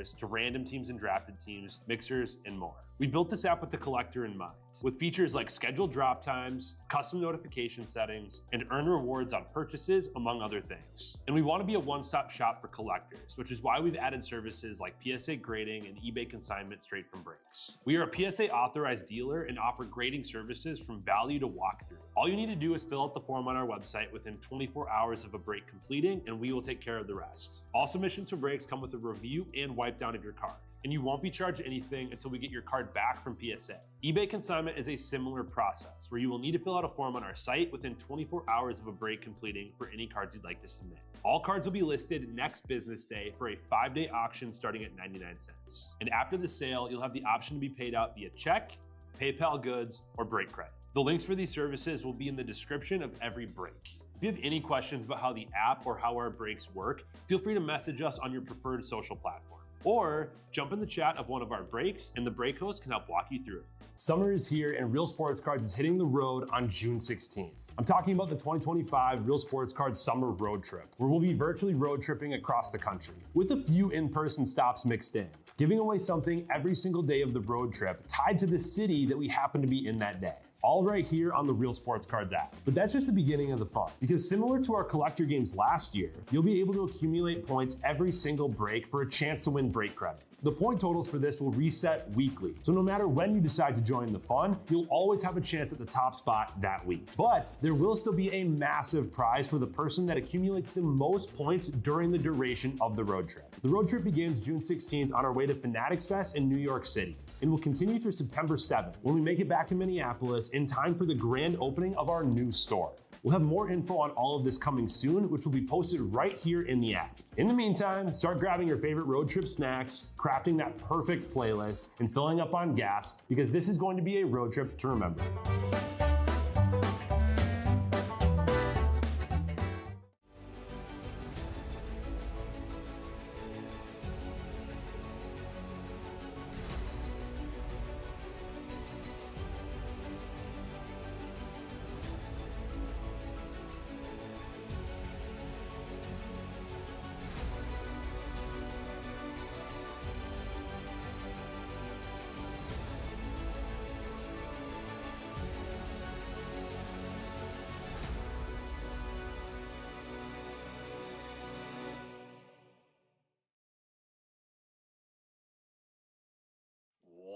players to random teams and drafted teams, mixers, and more. We built this app with the collector in mind, with features like scheduled drop times, custom notification settings, and earn rewards on purchases, among other things. And we want to be a one-stop shop for collectors, which is why we've added services like PSA grading and eBay consignment straight from breaks. We are a PSA authorized dealer and offer grading services from value to walkthrough. All you need to do is fill out the form on our website within 24 hours of a break completing, and we will take care of the rest. All submissions for breaks come with a review and wipe down of your card, and you won't be charged anything until we get your card back from PSA. eBay consignment is a similar process where you will need to fill out a form on our site within 24 hours of a break completing for any cards you'd like to submit. All cards will be listed next business day for a 5-day auction starting at 99 cents. And after the sale, you'll have the option to be paid out via check, PayPal goods, or break credit. The links for these services will be in the description of every break. If you have any questions about how the app or how our breaks work, feel free to message us on your preferred social platform. Or jump in the chat of one of our breaks and the break host can help walk you through it. Summer is here and Real Sports Cards is hitting the road on June 16th. I'm talking about the 2025 Real Sports Cards Summer Road Trip, where we'll be virtually road tripping across the country, with a few in-person stops mixed in, giving away something every single day of the road trip tied to the city that we happen to be in that day. All right here on the Real Sports Cards app. But that's just the beginning of the fun, because similar to our collector games last year, you'll be able to accumulate points every single break for a chance to win break credit. The point totals for this will reset weekly, so no matter when you decide to join the fun, you'll always have a chance at the top spot that week. But there will still be a massive prize for the person that accumulates the most points during the duration of the road trip. The road trip begins June 16th on our way to Fanatics Fest in New York City, and will continue through September 7th when we make it back to Minneapolis in time for the grand opening of our new store. We'll have more info on all of this coming soon, which will be posted right here in the app. In the meantime, start grabbing your favorite road trip snacks, crafting that perfect playlist, and filling up on gas, because this is going to be a road trip to remember.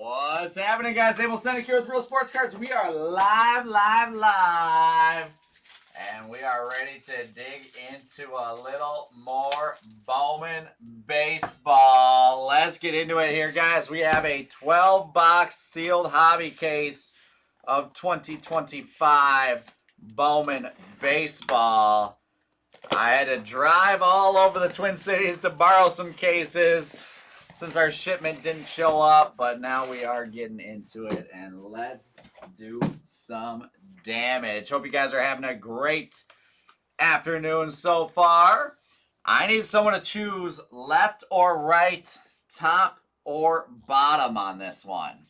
What's happening, guys? Abel Senek here with Real Sports Cards. We are live. And we are ready to dig into a little more Bowman baseball. Let's get into it here, guys. We have a 12-box sealed hobby case of 2025 Bowman baseball. I had to drive all over the Twin Cities to borrow some cases since our shipment didn't show up, but now we are getting into it, and let's do some damage. Hope you guys are having a great afternoon so far. I need someone to choose left or right, top or bottom on this one.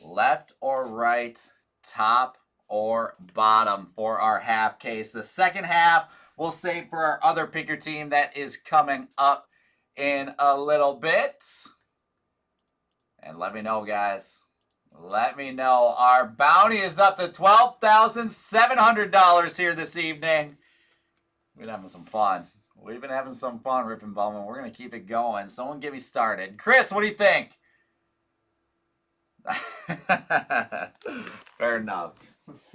Left or right, top or bottom for our half case. The second half we'll save for our other pick your team that is coming up in a little bit. And let me know, guys. Let me know. Our bounty is up to $12,700 here this evening. We've been having some fun. We've been having some fun ripping Bowman. We're going to keep it going. Someone get me started. Chris, what do you think? Fair enough.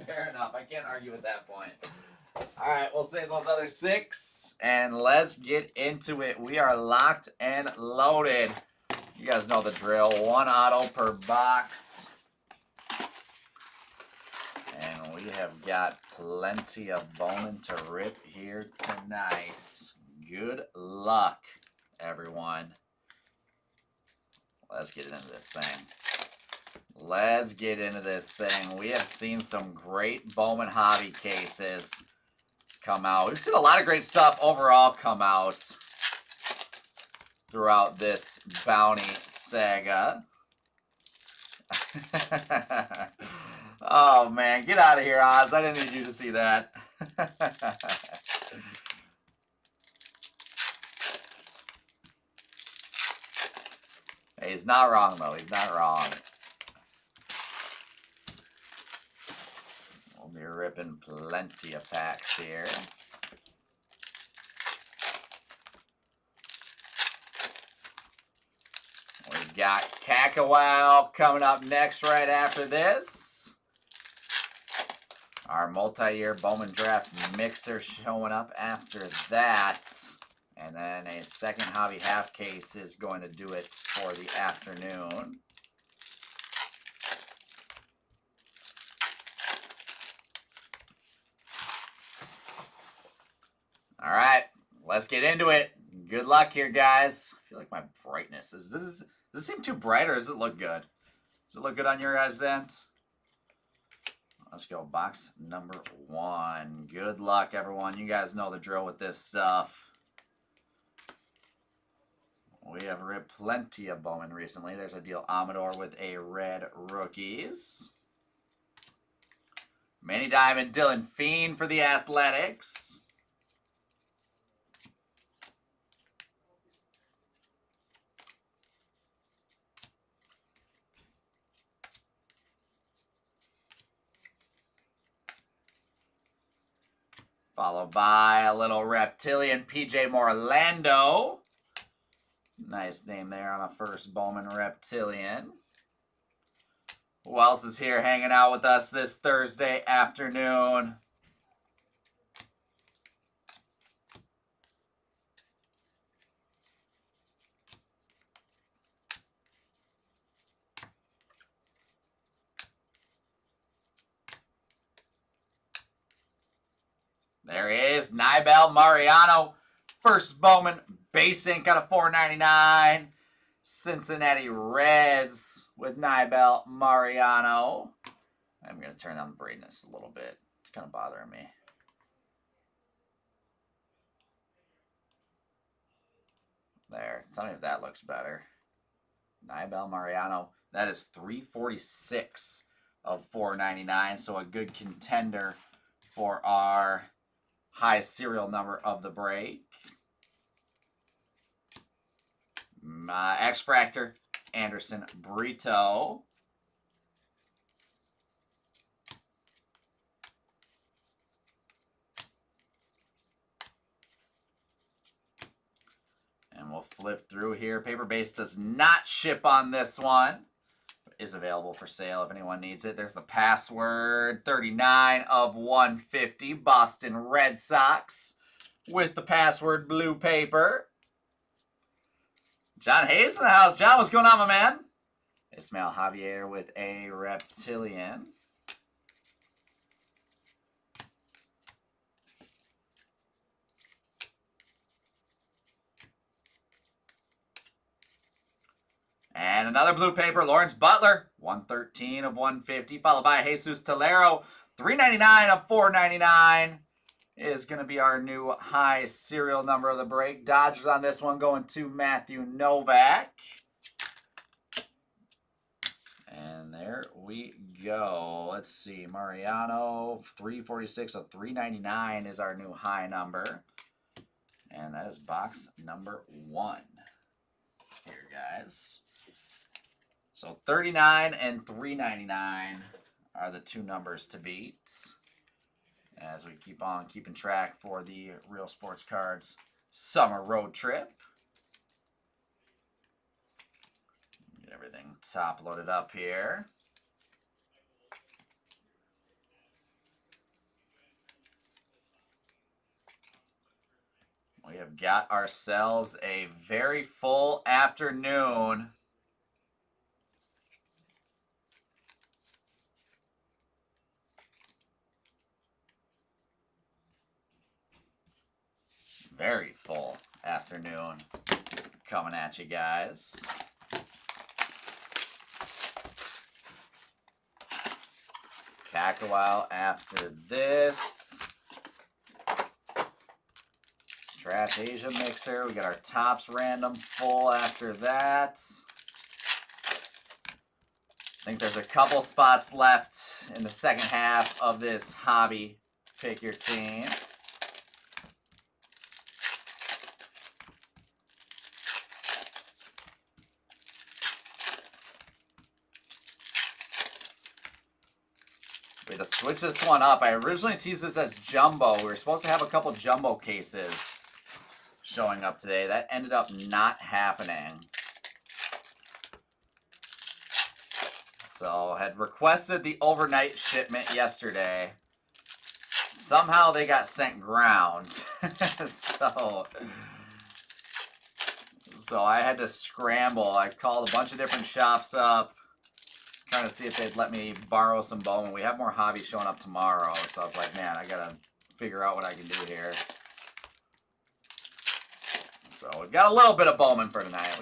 Fair enough. I can't argue at that point. All right, we'll save those other 6, and let's get into it. We are locked and loaded. You guys know the drill. 1 auto per box. And we have got plenty of Bowman to rip here tonight. Good luck, everyone. Let's get into this thing. Let's get into this thing. We have seen some great Bowman hobby cases come out. We've seen a lot of great stuff overall come out throughout this bounty saga. Oh man, get out of here, Oz. I didn't need you to see that. He's not wrong, though. He's not wrong. We'll be ripping plenty of packs here. We've got Cacawao coming up next right after this. Our multi-year Bowman draft mixer showing up after that. And then a second hobby half case is going to do it for the afternoon. All right, let's get into it. Good luck here, guys. I feel like my brightness does it seem too bright, or does it look good? Does it look good on your guys' end? Let's go, box number 1. Good luck, everyone. You guys know the drill with this stuff. We have ripped plenty of Bowman recently. There's a deal Amador with a red rookies. Manny Diamond, Dylan Fiend for the Athletics. Followed by a little Reptilian PJ Morlando. Nice name there on a first Bowman Reptilian. Who else is here hanging out with us this Thursday afternoon? There he is, Nibel Mariano. First Bowman base ink out of $4.99. Cincinnati Reds with Nibel Mariano. I'm going to turn down the brightness a little bit. It's kind of bothering me. There. Tell me if that looks better. Nibel Mariano. That is $346 of $4.99. So a good contender for our high serial number of the break. X-Fractor, Anderson Brito. And we'll flip through here. Paper base does not ship on this one. But is available for sale if anyone needs it. There's the password. 39 of 150. Boston Red Sox with the password blue paper. John Hayes in the house. John, what's going on, my man? Ismael Javier with a Reptilian. And another blue paper, Lawrence Butler, 113 of 150, followed by Jesus Tolero, 399 of 499 is going to be our new high serial number of the break. Dodgers on this one going to Matthew Novak. And there we go. Let's see, Mariano, 346 of 399 is our new high number. And that is box number 1 here, guys. So 39 and 399 are the two numbers to beat as we keep on keeping track for the Real Sports Cards summer road trip. Get everything top loaded up here. We have got ourselves a very full afternoon. Very full afternoon coming at you guys. Cacawao after this. Draft Asia mixer. We got our tops random full after that. I think there's a couple spots left in the second half of this hobby. Pick your team. We had to switch this one up. I originally teased this as jumbo. We were supposed to have a couple jumbo cases showing up today. That ended up not happening. So, had requested the overnight shipment yesterday. Somehow they got sent ground. so I had to scramble. I called a bunch of different shops up, trying to see if they'd let me borrow some Bowman. We have more hobbies showing up tomorrow, so I was like, man, I gotta figure out what I can do here. So we've got a little bit of Bowman for tonight.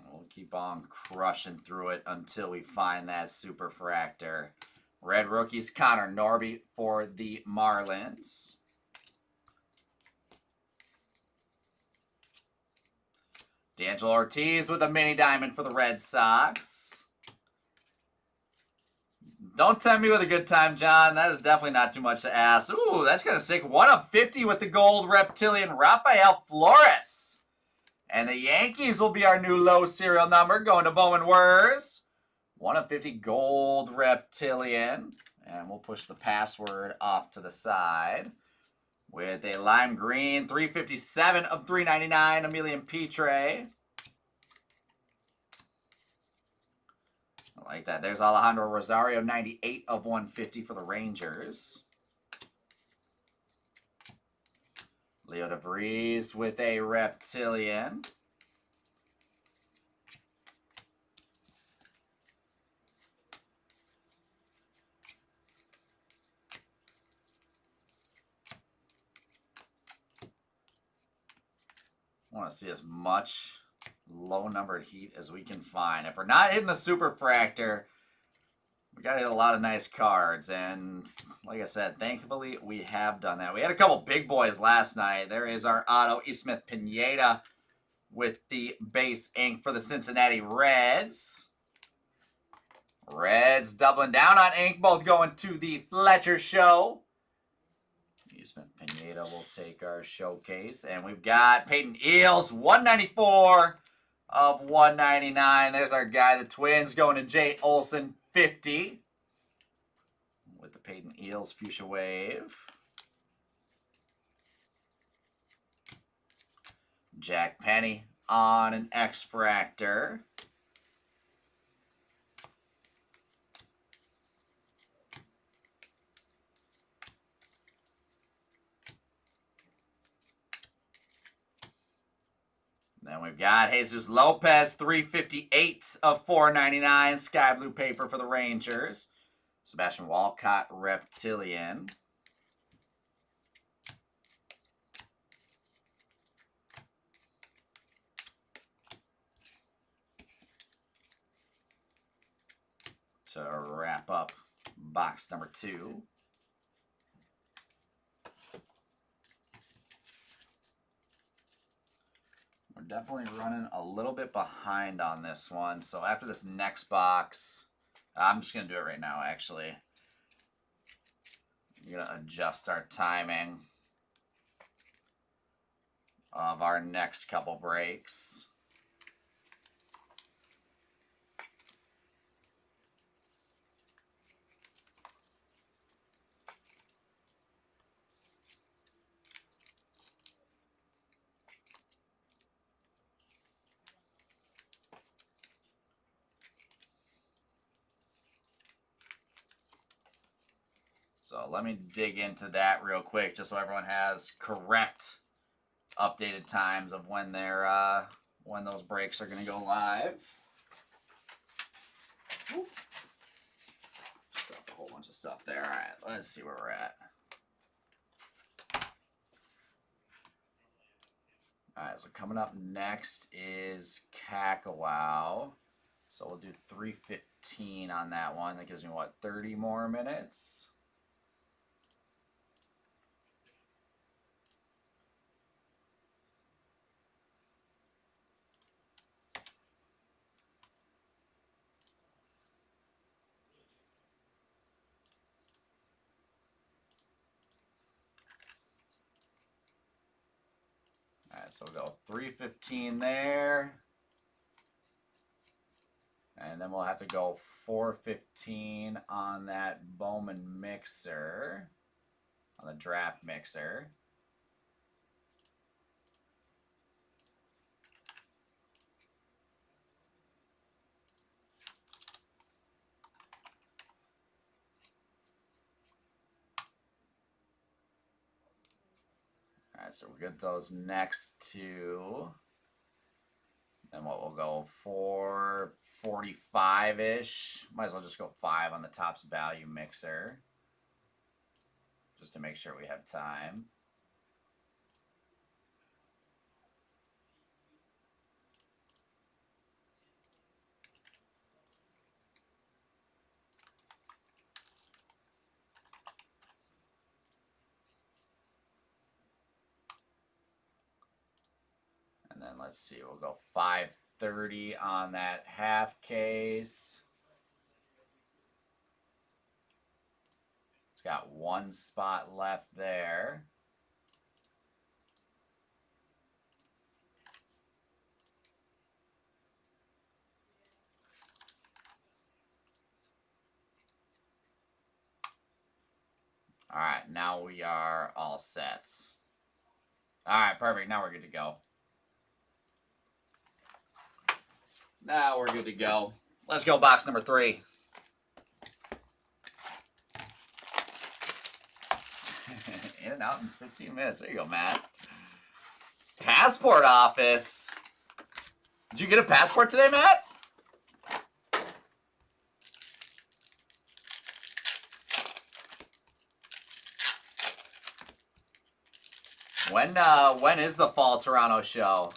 We'll keep on crushing through it until we find that super fractor. Red rookies, Connor Norby for the Marlins. D'Angelo Ortiz with a mini diamond for the Red Sox. Don't tempt me with a good time, John. That is definitely not too much to ask. Ooh, that's going to stick 1 of 50 with the gold reptilian Rafael Flores. And the Yankees will be our new low serial number going to Bowman Wers. 1 of 50 gold reptilian. And we'll push the password off to the side. With a lime green, 357 of 399, Emilian Petre. I like that. There's Alejandro Rosario, 98 of 150 for the Rangers. Leo DeVries with a reptilian. I want to see as much low-numbered heat as we can find. If we're not hitting the super fractor, we got to hit a lot of nice cards. And like I said, thankfully, we have done that. We had a couple big boys last night. There is our Otto Ismeth Pineda with the base ink for the Cincinnati Reds. Reds doubling down on ink, both going to the Fletcher Show. Ismeth Pineda will take our showcase. And we've got Peyton Eels, 194 of 199. There's our guy, the Twins, going to Jay Olson, 50. With the Peyton Eels Fuchsia Wave. Jack Penny on an X-Fractor. Then we've got Jesus Lopez, 358 of 499. Sky blue paper for the Rangers. Sebastian Walcott, reptilian. To wrap up box number 2. We're definitely running a little bit behind on this one. So after this next box, I'm just going to do it right now, actually. I'm going to adjust our timing of our next couple breaks. So let me dig into that real quick, just so everyone has correct updated times of when they're when those breaks are going to go live. Stuffed a whole bunch of stuff there. All right, let's see where we're at. All right, so coming up next is Kakawau. So we'll do 3:15 on that one. That gives me, what, 30 more minutes? Alright, so we'll go 315 there. And then we'll have to go 415 on that Bowman mixer. On the draft mixer. Alright, so we'll get those next two. Then what we'll go 445-ish. Might as well just go 5 on the Topps value mixer. Just to make sure we have time. And then let's see, we'll go 530 on that half case. It's got one spot left there. All right, now we are all set. All right, perfect. Now we're good to go. Now we're good to go. Let's go box number 3. In and out in 15 minutes. There you go, Matt. Passport office. Did you get a passport today, Matt? When is the Fall Toronto show?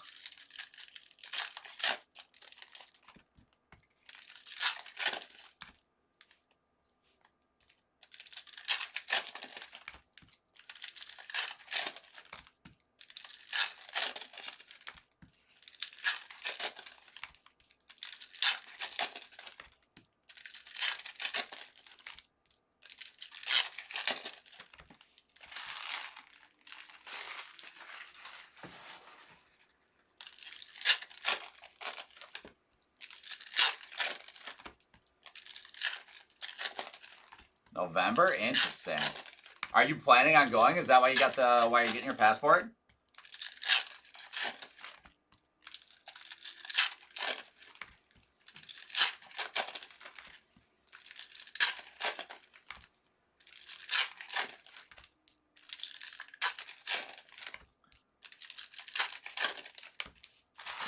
November? Interesting. Are you planning on going? Is that why you got why you're getting your passport?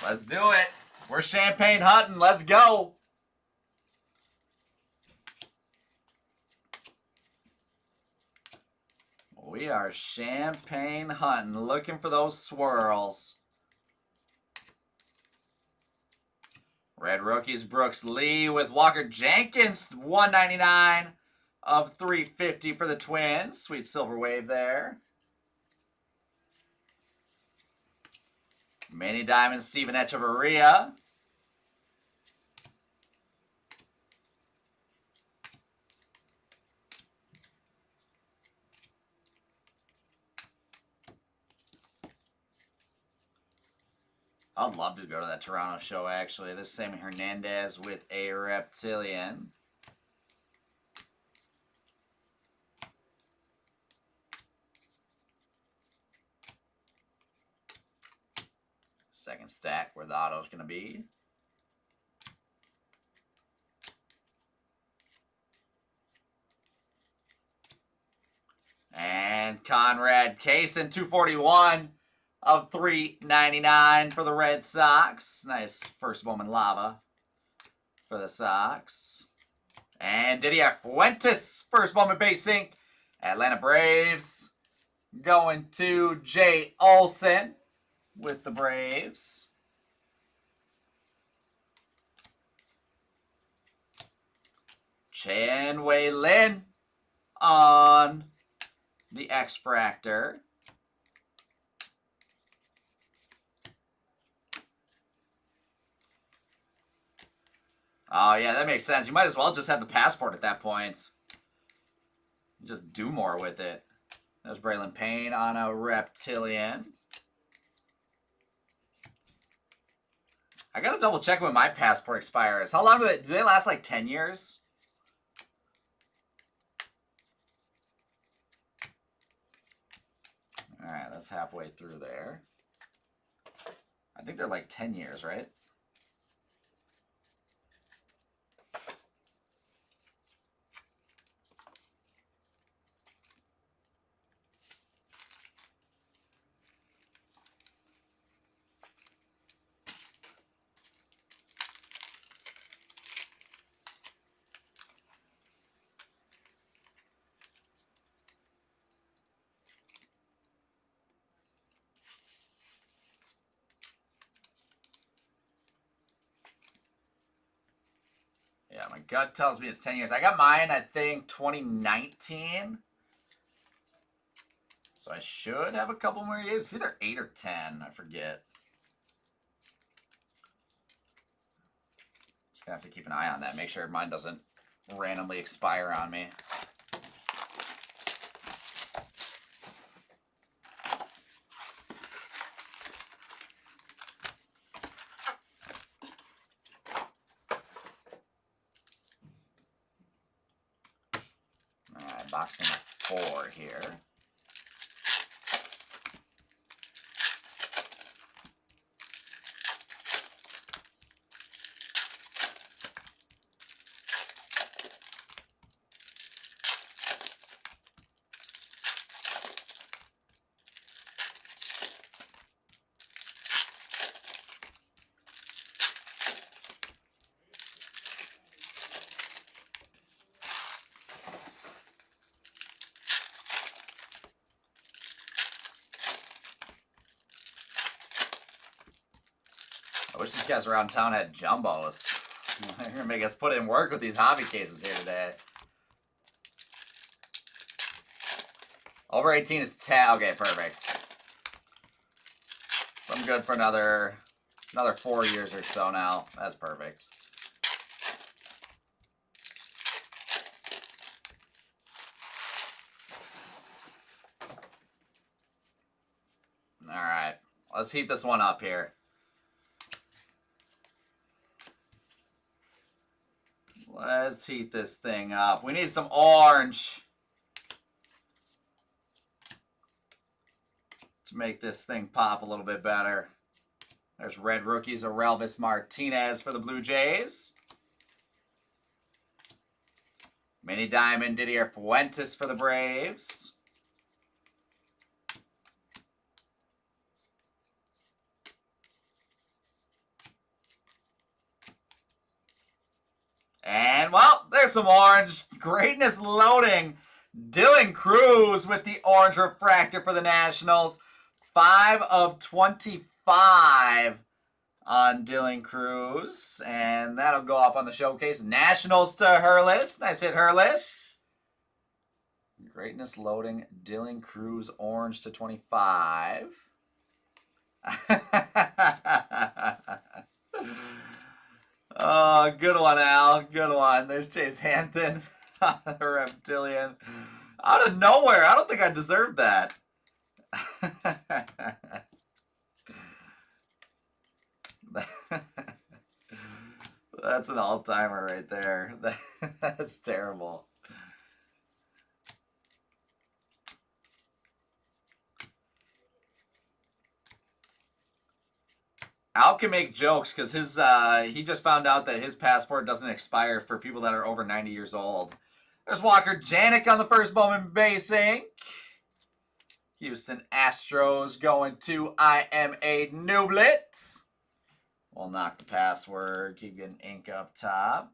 Let's do it. We're champagne hunting. Let's go. We are champagne hunting, looking for those swirls. Red rookies, Brooks Lee with Walker Jenkins, 199 of 350 for the Twins. Sweet silver wave there. Mini diamond, Steven Echeverria. I'd love to go to that Toronto show, actually. This Sammy Hernandez with a reptilian. Second stack where the auto's going to be. And Conrad Kaysen, 241 of 399 for the Red Sox. Nice first Bowman lava for the Sox. And Didier Fuentes, first Bowman base ink. Atlanta Braves going to Jay Olsen with the Braves. Chan Wei Lin on the X-Fractor. Oh, yeah, that makes sense. You might as well just have the passport at that point. Just do more with it. There's Braylon Payne on a reptilian. I gotta double check when my passport expires. How long do they last? Like 10 years? All right, that's halfway through there. I think they're like 10 years, right? Yeah, my gut tells me it's 10 years. I got mine, I think, 2019. So I should have a couple more years. It's either 8 or 10. I forget. Just gonna have to keep an eye on that. Make sure mine doesn't randomly expire on me. Alright, box number 4 here. I wish these guys around town had jumbos. They're gonna make us put in work with these hobby cases here today. Over 18 is 10. Okay, perfect. So I'm good for another 4 years or so now. That's perfect. All right, let's heat this one up here. Let's heat this thing up. We need some orange to make this thing pop a little bit better. There's red rookies, Aurelvis Martinez for the Blue Jays. Mini Diamond, Didier Fuentes for the Braves. And, well, there's some orange. Greatness loading. Dylan Cruz with the orange refractor for the Nationals. 5 of 25 on Dylan Cruz. And that'll go up on the showcase. Nationals to Hurlis. Nice hit, Hurlis. Greatness loading. Dylan Cruz orange to 25. Oh, good one, Al. Good one. There's Chase Hampton, the reptilian. Out of nowhere. I don't think I deserved that. That's an all-timer right there. That's terrible. Al can make jokes because his he just found out that his passport doesn't expire for people that are over 90 years old. There's Walker Janik on the first Bowman base ink. Houston Astros going to I am a Nublet. We'll knock the password. Keep getting ink up top.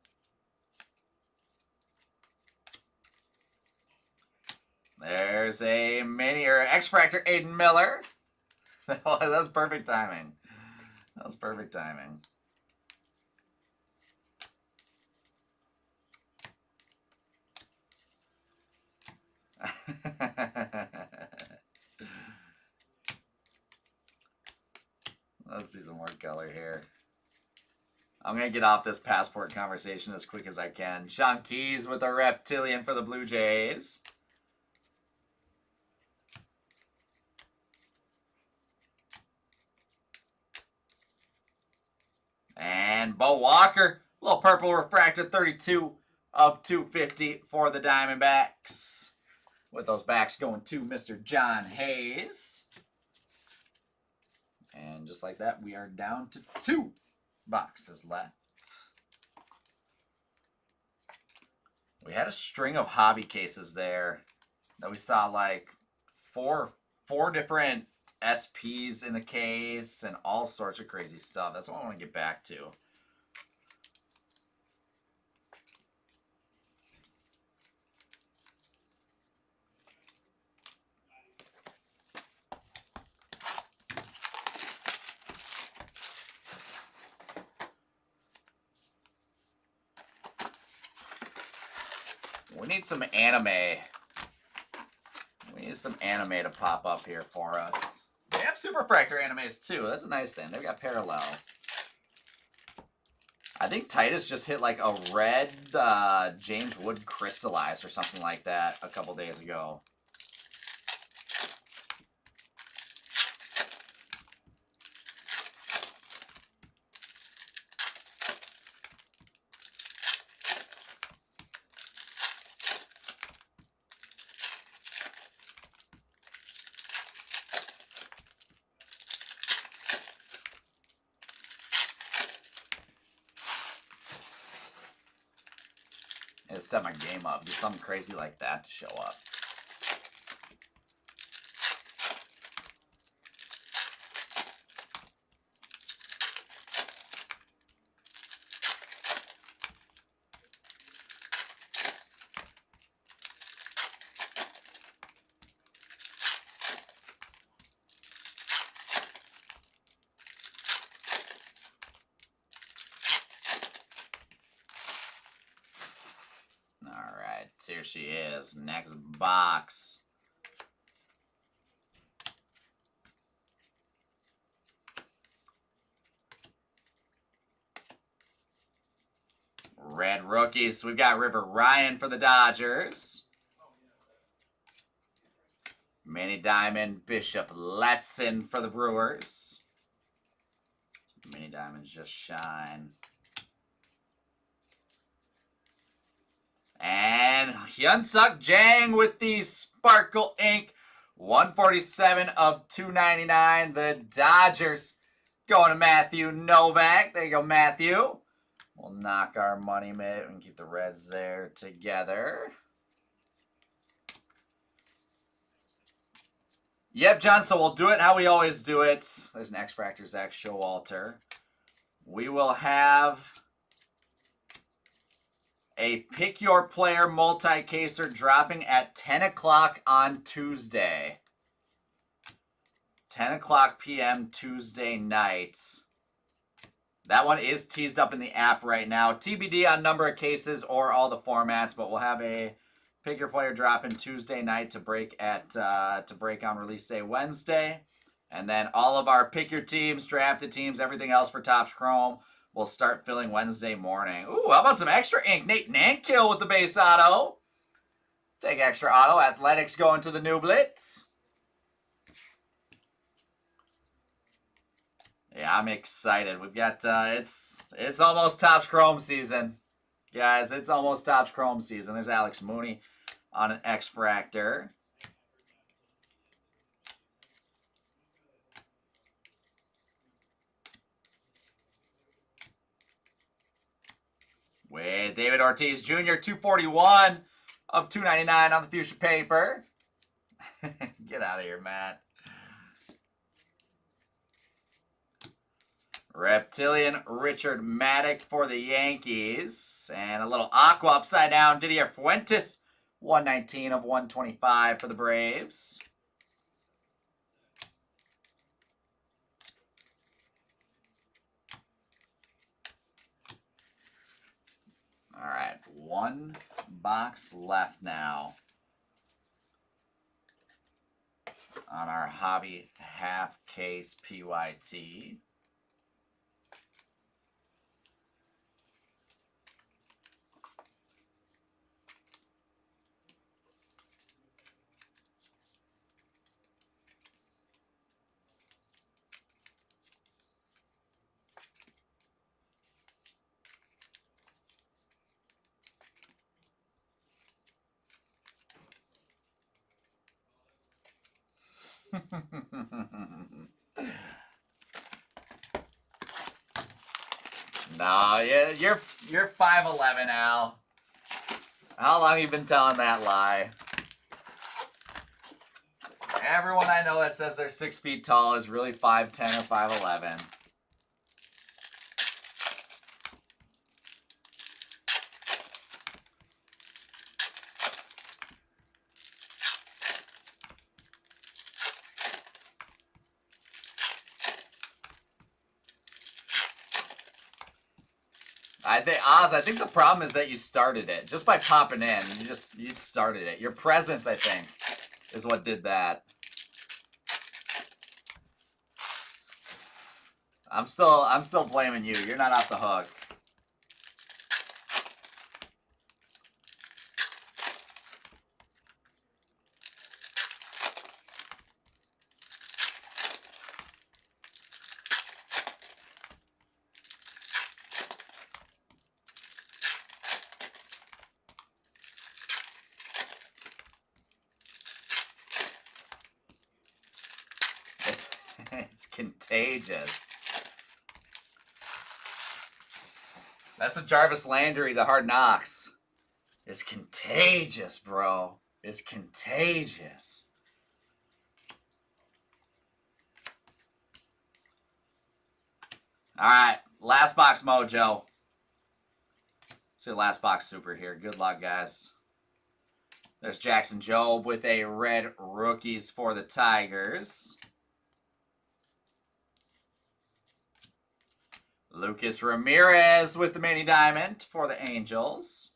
There's a mini or X-Fractor Aiden Miller. That's perfect timing. That was perfect timing. Let's see some more color here. I'm going to get off this passport conversation as quick as I can. Sean Keys with a reptilian for the Blue Jays. And Bo Walker, little purple refractor, 32 of 250 for the Diamondbacks. With those backs going to Mr. John Hayes. And just like that, we are down to 2 boxes left. We had a string of hobby cases there that we saw like four different SPs in the case and all sorts of crazy stuff. That's what I want to get back to. We need some anime. We need some anime to pop up here for us. They have Super Fractor animes too. That's a nice thing. They've got parallels. I think Titus just hit like a red James Wood Crystallized or something like that a couple days ago. I just step my game up. Get something crazy like that to show up. Alright, here she is. Next box. Red rookies. We've got River Ryan for the Dodgers. Mini Diamond Bishop Letson for the Brewers. Mini Diamonds just shine. And Hyunsuk Jang with the Sparkle Ink. 147 of 299. The Dodgers going to Matthew Novak. There you go, Matthew. We'll knock our money mitt and keep the Reds there together. Yep, John, so we'll do it how we always do it. There's an X-Fractor Zach Showalter. We will have a Pick Your Player multi-caser dropping at 10 o'clock on Tuesday. 10 o'clock p.m. Tuesday night. That one is teased up in the app right now. TBD on number of cases or all the formats, but we'll have a Pick Your Player dropping Tuesday night to break on release day Wednesday. And then all of our Pick Your Teams, drafted teams, everything else for Topps Chrome will start filling Wednesday morning. Ooh, how about some extra ink? Nate Nankill with the base auto. Take extra auto. Athletics going to the New Blitz. Yeah, I'm excited. We've got, it's almost Topps Chrome season. Guys, it's almost Topps Chrome season. There's Alex Mooney on an X-Fractor. With David Ortiz Jr., 241 of 299 on the fuchsia paper. Get out of here, Matt. Reptilian Richard Maddock for the Yankees. And a little aqua upside down. Didier Fuentes, 119 of 125 for the Braves. All right, one box left now on our hobby half case PYT. No, yeah, you're 5'11", Al. How long have you been telling that lie? Everyone I know that says they're 6 feet tall is really 5'10" or 5'11". I think the problem is that you started it. Just by popping in, you started it. Your presence, I think, is what did that. I'm still blaming you. You're not off the hook. It's contagious. That's the Jarvis Landry, the Hard Knocks. It's contagious, bro. It's contagious. All right, last box mojo. Let's see last box super here. Good luck, guys. There's Jackson Jobe with a red rookies for the Tigers. Lucas Ramirez with the mini diamond for the Angels.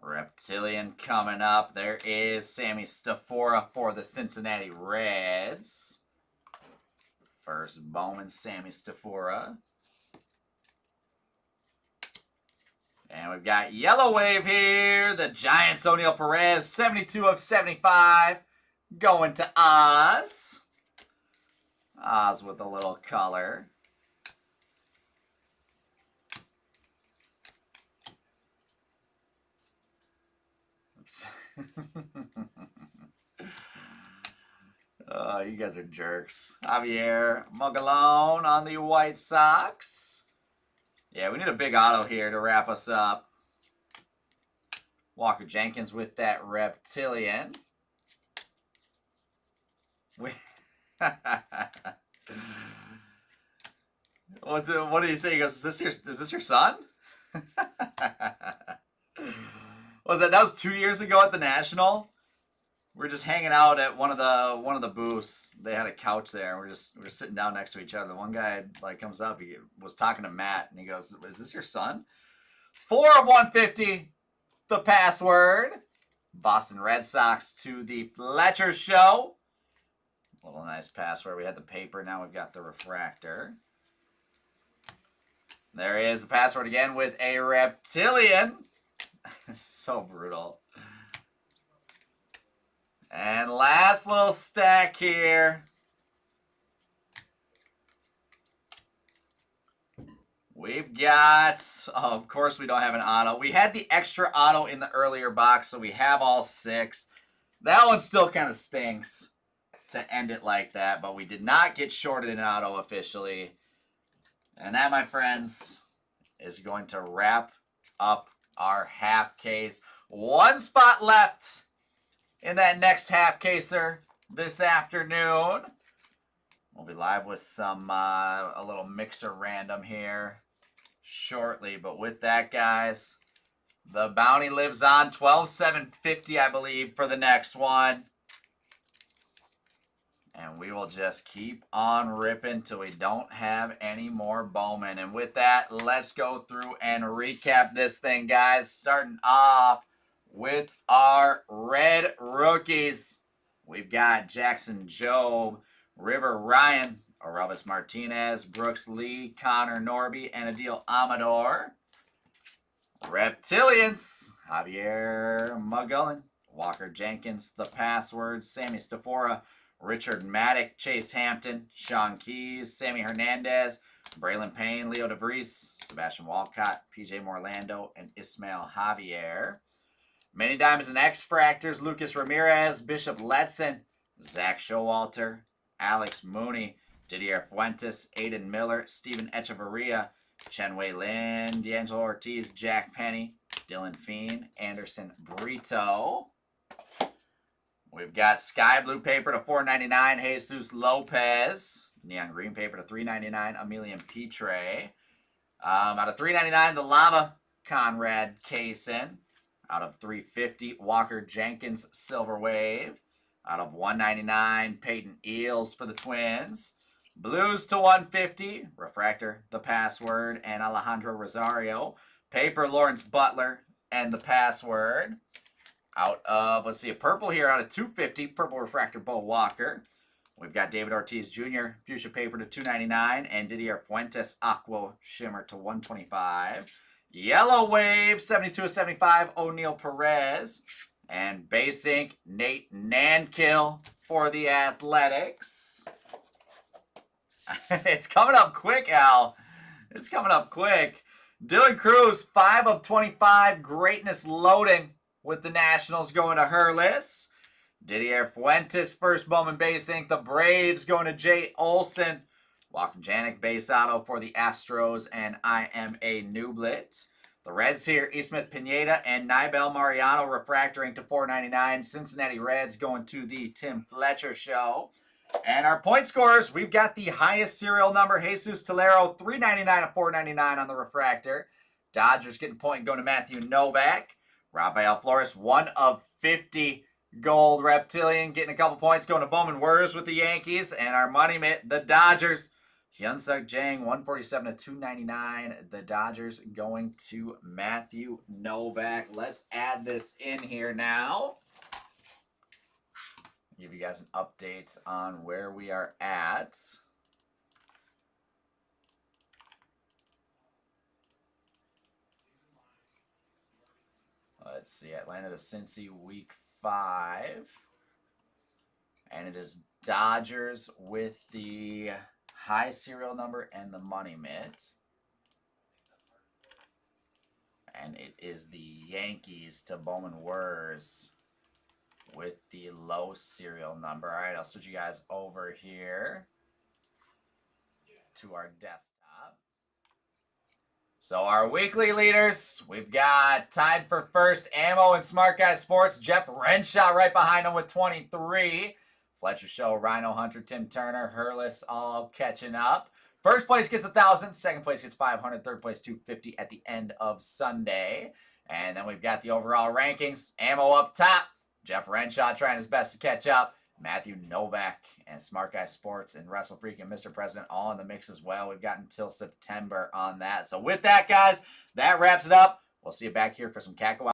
Reptilian coming up. There is Sammy Stafora for the Cincinnati Reds. First Bowman, Sammy Stafora. And we've got Yellow Wave here. The Giants, O'Neal Perez, 72 of 75. Going to Oz. Oz with a little color. Oh, you guys are jerks. Javier Magalone on the White Sox. Yeah, we need a big auto here to wrap us up. Walker Jenkins with that Reptilian. What do you say? He goes, is this your son? What was that? That was 2 years ago at the National. We're just hanging out at one of the booths. They had a couch there. We're sitting down next to each other. One guy like comes up. He was talking to Matt, and he goes, "Is this your son?" 4 of 150. The password. Boston Red Sox to the Fletcher Show. A little nice password. We had the paper. Now we've got the refractor. There is the password again with a Reptilian. So brutal. And last little stack here. We've got, oh, of course we don't have an auto. We had the extra auto in the earlier box, so we have all 6. That one still kind of stinks to end it like that, but we did not get shorted an auto officially. And that, my friends, is going to wrap up our half case. 1 spot left in that next half caser this afternoon. We'll be live with some a little mixer random here shortly. But with that, guys, the bounty lives on. 12,750, I believe, for the next one. And we will just keep on ripping till we don't have any more Bowman. And with that, let's go through and recap this thing, guys. Starting off with our red rookies. We've got Jackson Jobe, River Ryan, Orelvis Martinez, Brooks Lee, Connor Norby, and Adil Amador. Reptilians, Javier Magullan, Walker Jenkins, the password, Sammy Stafora, Richard Maddock, Chase Hampton, Sean Keys, Sammy Hernandez, Braylon Payne, Leo DeVries, Sebastian Walcott, PJ Morlando, and Ismael Javier. Many Diamonds and X-Fractors, Lucas Ramirez, Bishop Letson, Zach Showalter, Alex Mooney, Didier Fuentes, Aiden Miller, Steven Echeverria, Chen Wei Lin, D'Angelo Ortiz, Jack Penny, Dylan Feen, Anderson Brito. We've got Sky Blue paper to $4.99, Jesus Lopez. Neon Green paper to $3.99, Emilian Petre. Out of $3.99, the Lava, Conrad Kaysen. Out of $3.50, Walker Jenkins, Silver Wave. Out of $1.99, Peyton Eels for the Twins. Blues to $1.50, Refractor, The Password, and Alejandro Rosario. Paper, Lawrence Butler, and The Password. Out of, let's see, a purple here out of $2.50, Purple Refractor, Bo Walker. We've got David Ortiz Jr., Fuchsia paper to $2.99, and Didier Fuentes Aqua Shimmer to $125. Yellow Wave, 72/75, O'Neal Perez. And base ink, Nate Nankill for the Athletics. It's coming up quick, Al. It's coming up quick. Dylan Cruz, 5 of 25, greatness loading with the Nationals going to Hurlis. Didier Fuentes, first Bowman base ink. The Braves going to Jay Olson. Walker Janik base auto for the Astros, and I am a Nublet. The Reds here, Ismet Pineda and Nibel Mariano refractoring to $4.99. Cincinnati Reds going to the Tim Fletcher show. And our point scorers, we've got the highest serial number, Jesus Tolero, $3.99 of $4.99 on the refractor. Dodgers getting point going to Matthew Novak. Rafael Flores, 1 of 50 gold reptilian, getting a couple points going to Bowman Wurs with the Yankees. And our money mitt, the Dodgers. Hyunsuk Jang, 147 of $2.99. The Dodgers going to Matthew Novak. Let's add this in here now. Give you guys an update on where we are at. Let's see, Atlanta to Cincy week 5. And it is Dodgers with the high serial number and the money mitt. And it is the Yankees to Bowman Wurs with the low serial number. All right, I'll switch you guys over here to our desktop. So our weekly leaders, we've got tied for first, Ammo and Smart Guy Sports. Jeff Renshaw right behind him with 23. Fletcher Show, Rhino Hunter, Tim Turner, Hurlis all catching up. First place gets 1,000. Second place gets 500. Third place 250 at the end of Sunday. And then we've got the overall rankings. Ammo up top. Jeff Renshaw trying his best to catch up. Matthew Novak and Smart Guy Sports and Wrestle Freak and Mr. President all in the mix as well. We've got until September on that. So with that, guys, that wraps it up. We'll see you back here for some Cackle